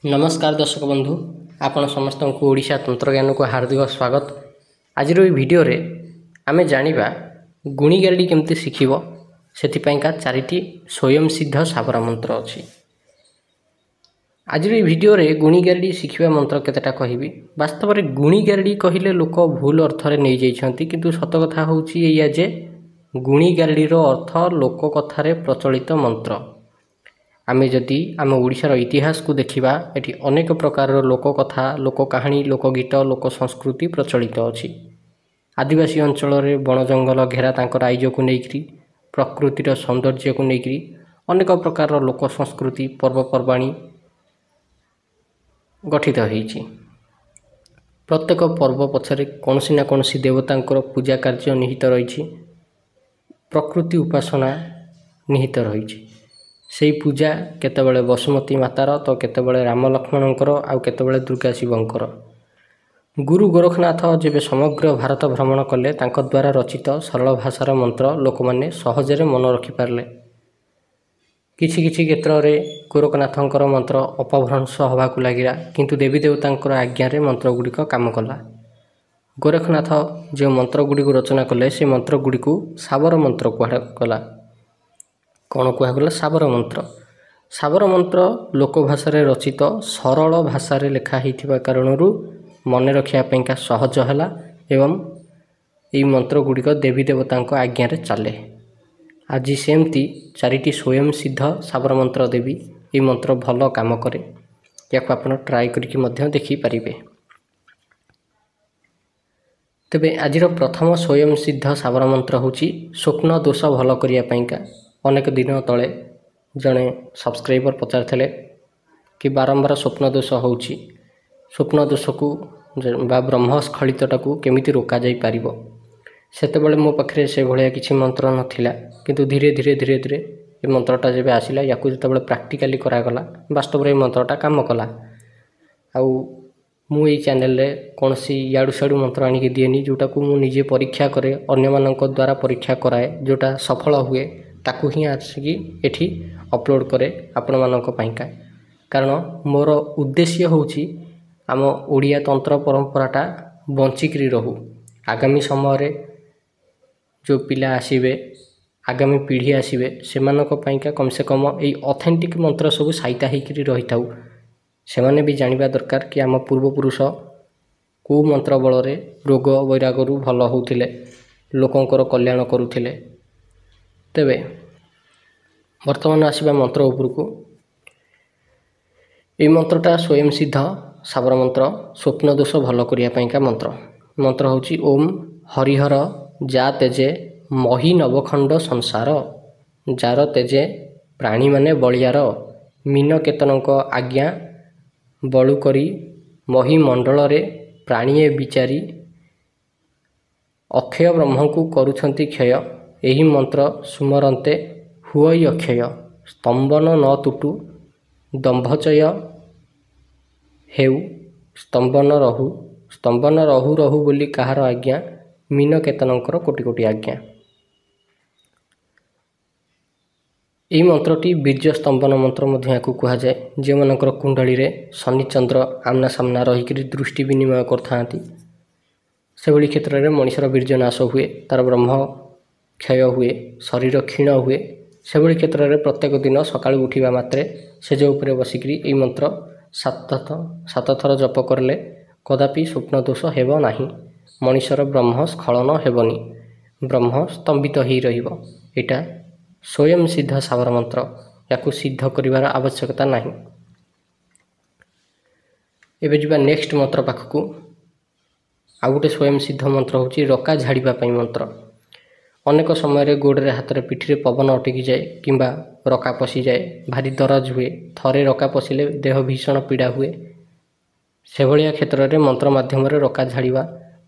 नमस्कार दर्शक बंधु आपण समस्त को ओडिशा तंत्रज्ञान को हार्दिक स्वागत। आज वीडियो रे आमे जानिबा गुणी गारेडी केमती शिखिबो सेथिपाई का चारिटी स्वयं सिद्ध साबर मंत्र अछि। आज वीडियो रे गुणी गारेडी शिखिबा मंत्र केतेटा कहिबी। वास्तव रे गुणी गारेडी कहिले लोक भूल अर्थ रे नै जाइछंती, किंतु सत कथा होउची एया जे गुणी गारेडी रो अर्थ लोक कथा रे प्रचलित मंत्र। आमे जदि आम ओडिशार इतिहास को देखिबा एठी अनेक प्रकार लोक कथा, लोक कहानी, लोकगीत, लोक संस्कृति प्रचलित अछि। आदिवासी अंचल रे बण जंगल घेरा तांकर आइज को नेकरी, प्रकृतिर सौंदर्य को नेकरी अनेक प्रकार लोक संस्कृति पर्वपर्वाणी गठित होईछि। प्रत्येक पर्व पछरे कोनसी ना कोनसी देवतांकर पूजा कार्य निहित रहिछि, प्रकृति उपासना निहित रहिछि। से पूजा केतबेले बसुमती मातार तो केतबेले राम लक्ष्मणंकर आउ केतबेले दुर्गा शिवंकर। गुरु गोरखनाथ जेबे समग्र भारत भ्रमण कले तांक द्वारा रचित सरल भाषार मंत्र लोक माने सहजरे मन रखि पारले। किछि किछि क्षेत्र रे गोरखनाथंकर मंत्र अपभ्रंश हवाकू लागिला, किंतु देवी देवतांकर आज्ञा रे मंत्र गुड़िक काम कला। गोरखनाथ जो मंत्र गुड़िक रचना कले से मंत्र गुड़िक साबर मंत्र कहला। कौन कहगला? साबर मंत्र। साबर मंत्र लोक भाषा रे रचित सरल भाषा रे लेखा होइथिबा कारणरू मन रखिया पैंका सहज होला एवं एई मंत्र गुड़िक देवी देवतांको आज्ञा रे चले। आज सेमती चारिटी स्वयं सिद्ध साबर मंत्र देवी एई मंत्र भल काम करे। याको आपण ट्राई करिकि मध्य देखि परिबे। तबे आजिर प्रथम स्वयं सिद्ध साबर मंत्र होची स्वप्न दोष भल करिया पैंका। अनेक दिन तले जड़े सब्सक्राइबर पचार थे कि बारंबार स्वप्न दोष होउची, स्वप्न दोष को बा ब्रह्मस्खलितटा को केमिति रोका जाई पारिबो। सेतेबेले मो पाखरे से भलिया किछि मंत्र नथिला, किंतु धीरे धीरे धीरे धीरे ए मंत्रटा जेबे आसिला याकू जेतेबेले प्रैक्टिकली करागला वास्तव रे मंत्रटा काम कला। आउ मु एई चैनल रे कोनसी याडू साडू मंत्र आनिक दिएनी, जोटा को मु निजे परीक्षा करे, अन्य मानक द्वारा परीक्षा कराए, जोटा सफल हुए ताकू ही आसिकी एठी अपलोड करे आपण मानक पाइका। कारण मोर उद्देश्य होउची आम ओडिया तंत्र परंपराटा बंचिकरी रहू। आगामी समय रे जो पिला आसीबे, आगामी पीढ़ी आसीबे, सेमानक पाइका कम से कम एई ऑथेंटिक मंत्र सब साइता हेकरी रहिताउ। सेमाने भी जानिबा दरकार कि आम पूर्वपुरुष को मंत्र बल रे रोग वैरागरू भल होउथिले, लोकंकर कल्याण करुथिले। तेबे वर्तमान आसीबा मंत्र उपरकू। ए मंत्रटा स्वयं सिद्ध साबर मंत्र, स्वप्न दोष भल करिया पैंका मंत्र। मंत्र होची ओम हरिहर जा तेजे मही नवखंड संसार, जार तेजे प्राणी माने बलियार, मीन केतनक आज्ञा बलु करी मही मंडल रे प्राणीए विचारी, अक्षय ब्रह्म को करुछंती क्षय, एही मंत्र सुमरन्ते हुई अक्षय, स्तंभन न तुटु दंभचय हेउ, स्तंभन रहु रहु बोली कहार आज्ञा, मीन केतनंकर कोटि कोटि आज्ञा। एई मंत्रटी बीर्ज स्तंभन मंत्र मध्य को कहा जाए। जे मानकर कुंडली रे शनि चंद्र आमना सामना रहिकरी दृष्टि विनिमय करथांती, से भली क्षेत्र रे मनुष्यर बीर्ज नाश हुए, तार ब्रह्म क्षय हुए, शरीर क्षीण हुए। से भली क्षेत्र रे प्रत्येक दिन सकाळ उठिबा मात्रे सेज उपरे बसिकरी एई मंत्र सात थर जप करले कदापि स्वप्न दोष हेबो नाही, मनुष्यर ब्रह्म स्खलन हेबनी, ब्रह्म स्तंभित ही रहिबो। एटा स्वयं सिद्ध साबर मंत्र, याकू सिद्ध करिवार आवश्यकता नाही। एबे जिबा नेक्स्ट मंत्र पाखकू। आ गोटे स्वयं सिद्ध मंत्र होची रका झाड़िबा पई मंत्र। अनेक समय रे गोड़ रे हाथ रे पिठी रे पवन अटकी जाए किंबा रका पसी जाए, भारी दरज हुए, थरे रका पसिले देह भीषण पीड़ा हुए। से भलिया क्षेत्र रे मंत्र माध्यम रे रका झाड़िबा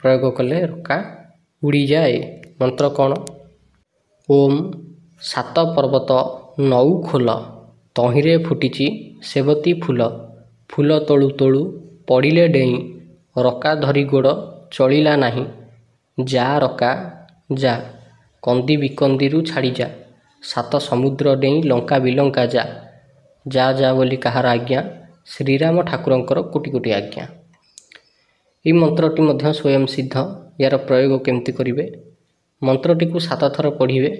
प्रयोग कले रका उड़ी जाए। मंत्र कौन? ओम सात पर्वत नौ खोल, तहिरे फुटिची सेवती फूल, फूल तोलू तोलू पड़िले डेई, रका धरी गोड़ चलिला नाही, जा रका जा, कंदी विकंदीरू छाड़ी जा, सात समुद्र डेई लंका बिलंका जा, जा जा बोली कहार आज्ञा, ଶ୍ରୀରାମ ଠାକୁରଙ୍କର କୋଟି କୋଟି ଆଜ୍ଞା। ଏହି ମନ୍ତ୍ରଟି ମଧ୍ୟ ସ୍ୱୟଂ ସିଦ୍ଧ। ଏହାର ପ୍ରୟୋଗ କେମିତି କରିବେ? ମନ୍ତ୍ରଟିକୁ 7 ଥର ପଢ଼ିବେ।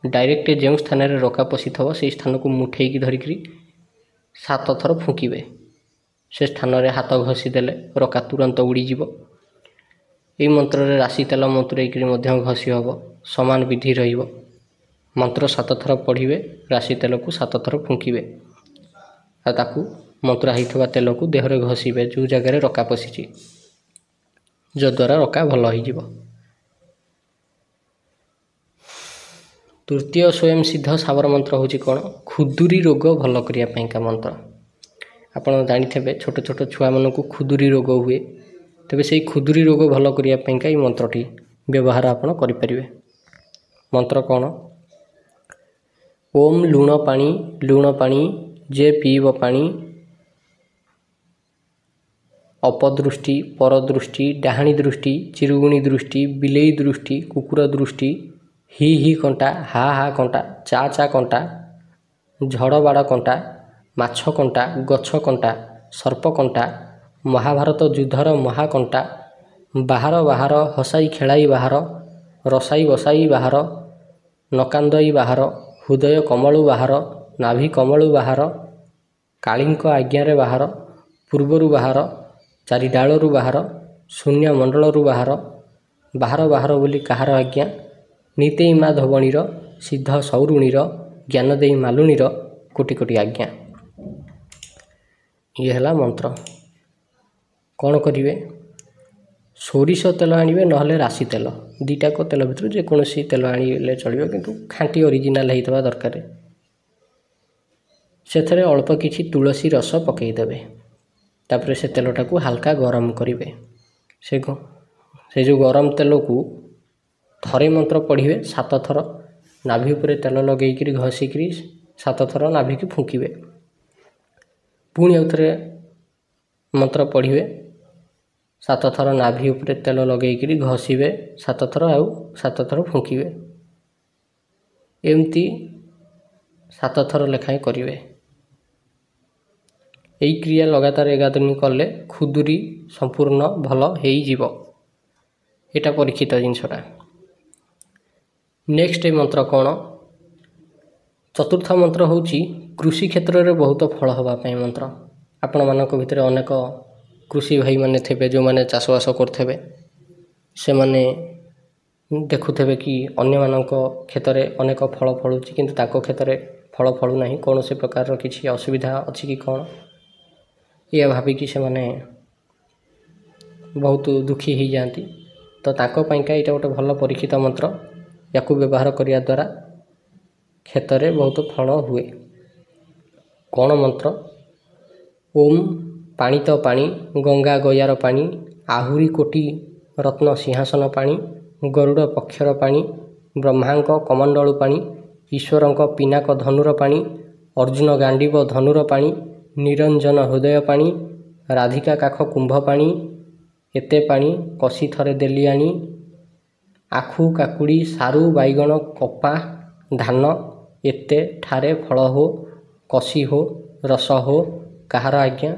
ଡାଇରେକ୍ଟ ଯେଉଁ ସ୍ଥାନରେ ରକା ପଶିଥିବ ସେହି ସ୍ଥାନକୁ ମୁଠେଇକି ଧରିକିରି 7 ଥର ଫୁଙ୍କିବେ। ସେ ସ୍ଥାନରେ ହାତ ଘଷି ଦେଲେ ରକା ତୁରନ୍ତ ଉଡ଼ିଯିବ। ଏହି ମନ୍ତ୍ରରେ ରାଶି ତେଲ ମନ୍ତୁରେଇକିରି ମଧ୍ୟ ଘଷି ହେବ, ସମାନ ବିଧି ରହିବ। ମନ୍ତ୍ର 7 ଥର ପଢ଼ିବେ, ରାଶି ତେଲକୁ 7 ଥର ଫୁଙ୍କିବେ ଆଉ ତାକୁ ମନ୍ତୁରା ହେଇଥିବା ତେଲକୁ ଦେହରେ ଘଷିବେ ଯେଉଁ ଜାଗାରେ ରକା ପଶିଛି, ଯଦ୍ୱାରା ରକା ଭଲ ହୋଇଯିବ। ତୃତୀୟ ସ୍ୱୟଂ ସିଦ୍ଧ ସାବର ମନ୍ତ୍ର ହେଉଛି କ'ଣ? ଖୁଦୁରି ରୋଗ ଭଲ କରିବା ପାଇଁକା ମନ୍ତ୍ର। ଆପଣ ଜାଣିଥିବେ ଛୋଟ ଛୋଟ ଛୁଆମାନଙ୍କୁ ଖୁଦୁରି ରୋଗ ହୁଏ। ତେବେ ସେହି ଖୁଦୁରି ରୋଗ ଭଲ କରିବା ପାଇଁକା ଏହି ମନ୍ତ୍ରଟି ବ୍ୟବହାର ଆପଣ କରିପାରିବେ। ମନ୍ତ୍ର କ'ଣ? ଓମ୍ ଲୁଣ ପାଣି ଯେ ପିଇବ ପାଣି, ଅପଦୃଷ୍ଟି ପରଦୃଷ୍ଟି ଡାହାଣୀ ଦୃଷ୍ଟି ଚିରୁଗୁଣି ଦୃଷ୍ଟି ବିଲେଇ ଦୃଷ୍ଟି କୁକୁର ଦୃଷ୍ଟି ହି କଣ୍ଟା ହା କଣ୍ଟା ଚା କଣ୍ଟା ଝଡ଼ ବାଡ଼ କଣ୍ଟା ମାଛ କଣ୍ଟା ଗଛ କଣ୍ଟା ସର୍ପ କଣ୍ଟା ମହାଭାରତ ଯୁଦ୍ଧର ମହାକଣ୍ଟା ବାହାର ହସାଇ ଖେଳାଇ ବାହାର ରସାଇ ବସାଇ ବାହାର ନକାନ୍ଦଇ ବାହାର ହୃଦୟ କମଳୁ ବାହାର ନାଭି କମଳୁ ବାହାର କାଳୀଙ୍କ ଆଜ୍ଞାରେ ବାହାର ପୂର୍ବରୁ ବାହାର ଚାରି ଡାଳରୁ ବାହାର ଶୂନ୍ୟ ମଣ୍ଡଳରୁ ବାହାର ବୋଲି କାହାର ଆଜ୍ଞା ନିତେଇ ମା ଧବଣୀର ସିଦ୍ଧ ସୌରୁଣୀର ଜ୍ଞାନ ଦେଇ ମାଲୁଣୀର କୋଟି କୋଟି ଆଜ୍ଞା। ଇଏ ହେଲା ମନ୍ତ୍ର। କ'ଣ କରିବେ? ସୋରିଷ ତେଲ ଆଣିବେ, ନହେଲେ ରାଶି ତେଲ, ଦୁଇଟାକ ତେଲ ଭିତରୁ ଯେକୌଣସି ତେଲ ଆଣିଲେ ଚଳିବ, କିନ୍ତୁ ଖାଣ୍ଟି ଅରିଜିନାଲ ହେଇଥିବା ଦରକାର। ସେଥିରେ ଅଳ୍ପ କିଛି ତୁଳସୀ ରସ ପକାଇଦେବେ। ତାପରେ ସେ ତେଲଟାକୁ ହାଲକା ଗରମ କରିବେ। ସେ ଯେଉଁ ଗରମ ତେଲକୁ ଥରେ ମନ୍ତ୍ର ପଢ଼ିବେ 7 ଥର, ନାଭି ଉପରେ ତେଲ ଲଗେଇକିରି ଘଷିକିରି 7 ଥର ନାଭିକି ଫୁଙ୍କିବେ। ପୁଣି ଆଉ ଥରେ ମନ୍ତ୍ର ପଢ଼ିବେ, 7 ଥର ନାଭି ଉପରେ ତେଲ ଲଗେଇକିରି ଘଷିବେ 7 ଥର ଆଉ 7 ଥର ଫୁଙ୍କିବେ। ଏମିତି 7 ଥର ଲେଖାଏଁ କରିବେ। ଏହି କ୍ରିୟା ଲଗାତାର 11 ଦିନ କଲେ ଖୁଦୁରି ସମ୍ପୂର୍ଣ୍ଣ ଭଲ ହେଇଯିବ। ଏଇଟା ପରୀକ୍ଷିତ ଜିନିଷଟା। ନେକ୍ସଟ ଏ ମନ୍ତ୍ର କ'ଣ? ଚତୁର୍ଥ ମନ୍ତ୍ର ହେଉଛି କୃଷି କ୍ଷେତ୍ରରେ ବହୁତ ଫଳ ହେବା ପାଇଁ ମନ୍ତ୍ର। ଆପଣମାନଙ୍କ ଭିତରେ ଅନେକ କୃଷି ଭାଇମାନେ ଥିବେ ଯେଉଁମାନେ ଚାଷବାସ କରୁଥିବେ। ସେମାନେ ଦେଖୁଥିବେ କି ଅନ୍ୟମାନଙ୍କ କ୍ଷେତ୍ରରେ ଅନେକ ଫଳ ଫଳୁଛି, କିନ୍ତୁ ତାଙ୍କ କ୍ଷେତ୍ରରେ ଫଳ ଫଳୁନାହିଁ। କୌଣସି ପ୍ରକାରର କିଛି ଅସୁବିଧା ଅଛି କି କ'ଣ, ଏହା ଭାବିକି ସେମାନେ ବହୁତ ଦୁଃଖୀ ହେଇଯାଆନ୍ତି। ତ ତାଙ୍କ ପାଇଁକା ଏଇଟା ଗୋଟେ ଭଲ ପରୀକ୍ଷିତ ମନ୍ତ୍ର। ୟାକୁ ବ୍ୟବହାର କରିବା ଦ୍ୱାରା କ୍ଷେତରେ ବହୁତ ଫଳ ହୁଏ। କ'ଣ ମନ୍ତ୍ର? ଓମ୍ ପାଣି ତ ପାଣି ଗଙ୍ଗା ଗୟାର ପାଣି ଆହୁରି କୋଟି ରତ୍ନ ସିଂହାସନ ପାଣି ଗରୁଡ଼ ପକ୍ଷର ପାଣି ବ୍ରହ୍ମାଙ୍କ କମଣ୍ଡଳୁ ପାଣି ଈଶ୍ୱରଙ୍କ ପିନାକ ଧନୁର ପାଣି ଅର୍ଜୁନ ଗାଣ୍ଡିବ ଧନୁର ପାଣି ନିରଞ୍ଜନ ହୃଦୟ ପାଣି ରାଧିକା କାଖ କୁମ୍ଭ ପାଣି ଏତେ ପାଣି କଷି ଥରେ ଦେଲି ଆଣି ଆଖୁ କାକୁଡ଼ି ସାରୁ ବାଇଗଣ କପା ଧାନ ଏତେ ଠାରେ ଫଳ ହୋ କଷି ହୋ ରସ ହୋ କାହାର ଆଜ୍ଞା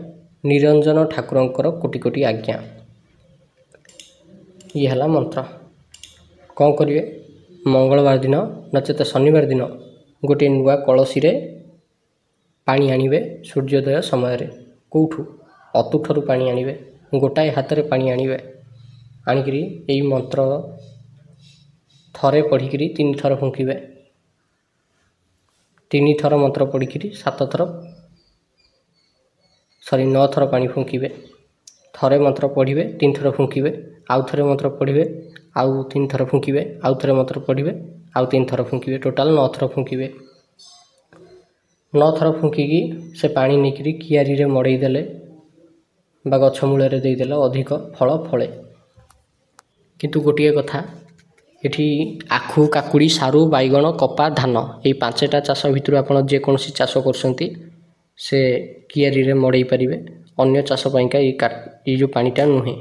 ନିରଞ୍ଜନ ଠାକୁରଙ୍କର କୋଟି କୋଟି ଆଜ୍ଞା। ଇଏ ହେଲା ମନ୍ତ୍ର। କ'ଣ କରିବେ? ମଙ୍ଗଳବାର ଦିନ ନଚେତ ଶନିବାର ଦିନ ଗୋଟିଏ ନୂଆ କଳସୀରେ ପାଣି ଆଣିବେ। ସୂର୍ଯ୍ୟୋଦୟ ସମୟରେ କେଉଁଠୁ? ଅତୁଠରୁ ପାଣି ଆଣିବେ। ଗୋଟାଏ ହାତରେ ପାଣି ଆଣିବେ। ଆଣିକିରି ଏଇ ମନ୍ତ୍ର ଥରେ ପଢ଼ିକିରି 3 ଥର ଫୁଙ୍କିବେ। 3 ଥର ମନ୍ତ୍ର ପଢ଼ିକିରି 9 ଥର ପାଣି ଫୁଙ୍କିବେ। ଥରେ ମନ୍ତ୍ର ପଢ଼ିବେ 3 ଥର ଫୁଙ୍କିବେ। ଆଉ ଥରେ ମନ୍ତ୍ର ପଢ଼ିବେ ଆଉ 3 ଥର ଫୁଙ୍କିବେ। ଆଉ ଥରେ ମନ୍ତ୍ର ପଢ଼ିବେ ଆଉ 3 ଥର ଫୁଙ୍କିବେ। ଟୋଟାଲ 9 ଥର ଫୁଙ୍କିବେ। 9 ଥର ଫୁଙ୍କିକି ସେ ପାଣି ନେଇକିରି କିଆରିରେ ମଡ଼େଇ ଦେଲେ ବା ଗଛ ମୂଳରେ ଦେଇଦେଲେ ଅଧିକ ଫଳ ଫଳେ। କିନ୍ତୁ ଗୋଟିଏ କଥା, ଏଠି ଆଖୁ କାକୁଡ଼ି ସାରୁ ବାଇଗଣ କପା ଧାନ ଏଇ 5ଟା ଚାଷ ଭିତରୁ ଆପଣ ଯେକୌଣସି ଚାଷ କରୁଛନ୍ତି ସେ କିଆରିରେ ମଡ଼େଇ ପାରିବେ। ଅନ୍ୟ ଚାଷ ପାଇଁକା ଏଇ ଯେଉଁ ପାଣିଟା ନୁହେଁ।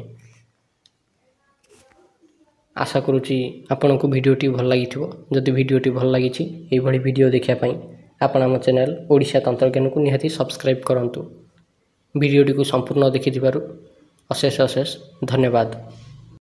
ଆଶା କରୁଛି ଆପଣଙ୍କୁ ଭିଡ଼ିଓଟି ଭଲ ଲାଗିଥିବ। ଯଦି ଭିଡ଼ିଓଟି ଭଲ ଲାଗିଛି ଏଇଭଳି ଭିଡ଼ିଓ ଦେଖିବା ପାଇଁ ଆପଣ ଆମ ଚ୍ୟାନେଲ୍ ଓଡ଼ିଶା ତନ୍ତ୍ରଜ୍ଞାନକୁ ନିହାତି ସବସ୍କ୍ରାଇବ୍ କରନ୍ତୁ। ଭିଡ଼ିଓଟିକୁ ସମ୍ପୂର୍ଣ୍ଣ ଦେଖିଥିବାରୁ ଅଶେଷ ଅଶେଷ ଧନ୍ୟବାଦ।